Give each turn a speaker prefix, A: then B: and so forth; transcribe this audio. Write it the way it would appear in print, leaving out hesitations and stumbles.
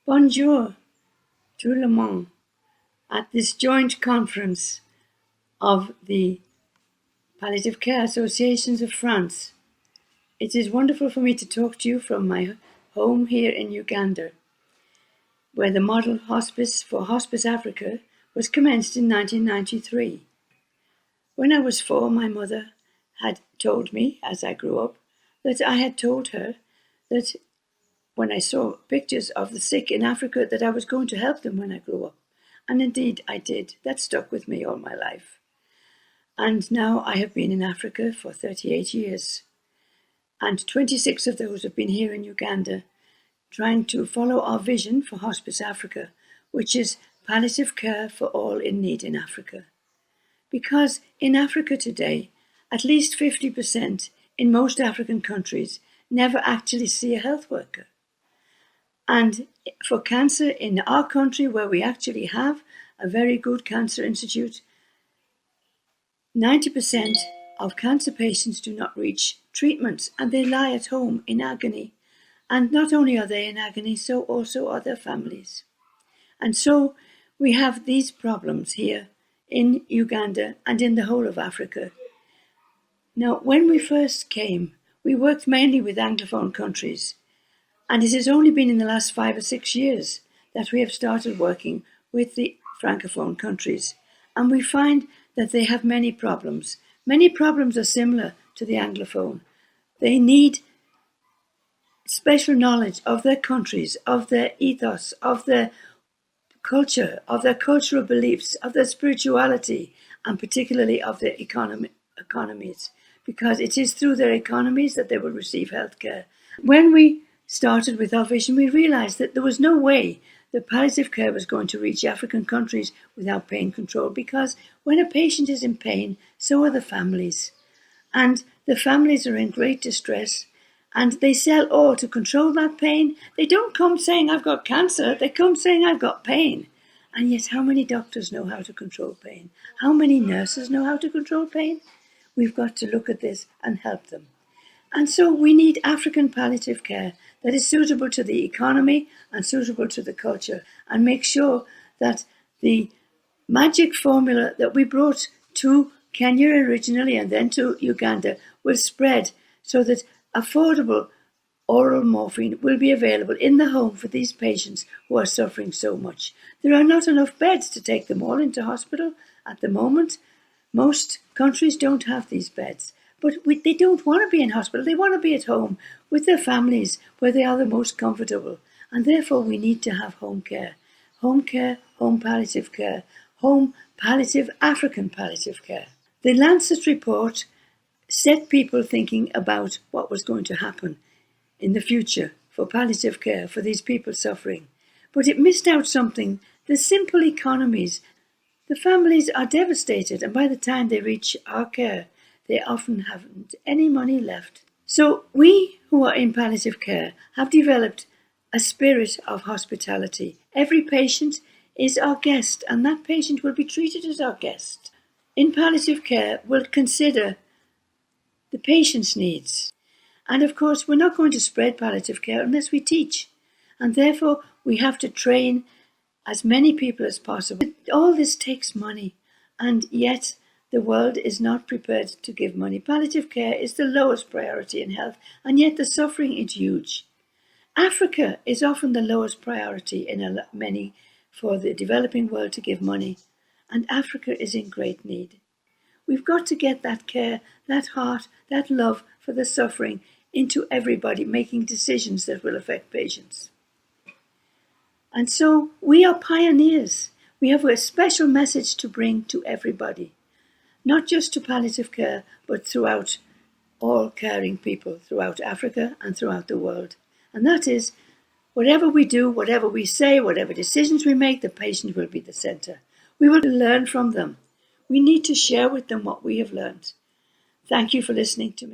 A: Bonjour, tout le monde, at this joint conference of the Palliative Care Associations of France. It is wonderful for me to talk to you from my home here in Uganda, where the model hospice for Hospice Africa was commenced in 1993. When I was 4, my mother had told me, as I grew up, that I had told her that when I saw pictures of the sick in Africa, that I was going to help them when I grew up. And indeed, I did. That stuck with me all my life. And now I have been in Africa for 38 years. And 26 of those have been here in Uganda, trying to follow our vision for Hospice Africa, which is palliative care for all in need in Africa. Because in Africa today, at least 50% in most African countries never actually see a health worker. And for cancer in our country, where we actually have a very good cancer institute, 90% of cancer patients do not reach treatment, and they lie at home in agony. And not only are they in agony, so also are their families. And so we have these problems here in Uganda and in the whole of Africa. Now, when we first came, we worked mainly with Anglophone countries. And it has only been in the last 5 or 6 years that we have started working with the Francophone countries. And we find that they have many problems. Many problems are similar to the Anglophone. They need special knowledge of their countries, of their ethos, of their culture, of their cultural beliefs, of their spirituality, and particularly of their economies, because it is through their economies that they will receive healthcare. When we started with our vision, we realized that there was no way that palliative care was going to reach African countries without pain control, because when a patient is in pain, so are the families. And the families are in great distress, and they sell all to control that pain. They don't come saying, I've got cancer. They come saying, I've got pain. And yet, how many doctors know how to control pain? How many nurses know how to control pain? We've got to look at this and help them. And so we need African palliative care that is suitable to the economy and suitable to the culture, and make sure that the magic formula that we brought to Kenya originally and then to Uganda will spread, so that affordable oral morphine will be available in the home for these patients who are suffering so much. There are not enough beds to take them all into hospital at the moment. Most countries don't have these beds. But they don't want to be in hospital. They want to be at home with their families where they are the most comfortable. And therefore we need to have home care, home palliative care, home palliative, African palliative care. The Lancet report set people thinking about what was going to happen in the future for palliative care for these people suffering. But it missed out something, the simple economies. The families are devastated, and by the time they reach our care, they often haven't any money left. So we who are in palliative care have developed a spirit of hospitality. Every patient is our guest, and that patient will be treated as our guest. In palliative care, we'll consider the patient's needs. And of course, we're not going to spread palliative care unless we teach. And therefore, we have to train as many people as possible. All this takes money, and yet the world is not prepared to give money. Palliative care is the lowest priority in health, and yet the suffering is huge. Africa is often the lowest priority in many for the developing world to give money, and Africa is in great need. We've got to get that care, that heart, that love for the suffering into everybody, making decisions that will affect patients. And so we are pioneers. We have a special message to bring to everybody. Not just to palliative care, but throughout all caring people, throughout Africa and throughout the world. And that is, whatever we do, whatever we say, whatever decisions we make, the patient will be the center. We will learn from them. We need to share with them what we have learned. Thank you for listening to me.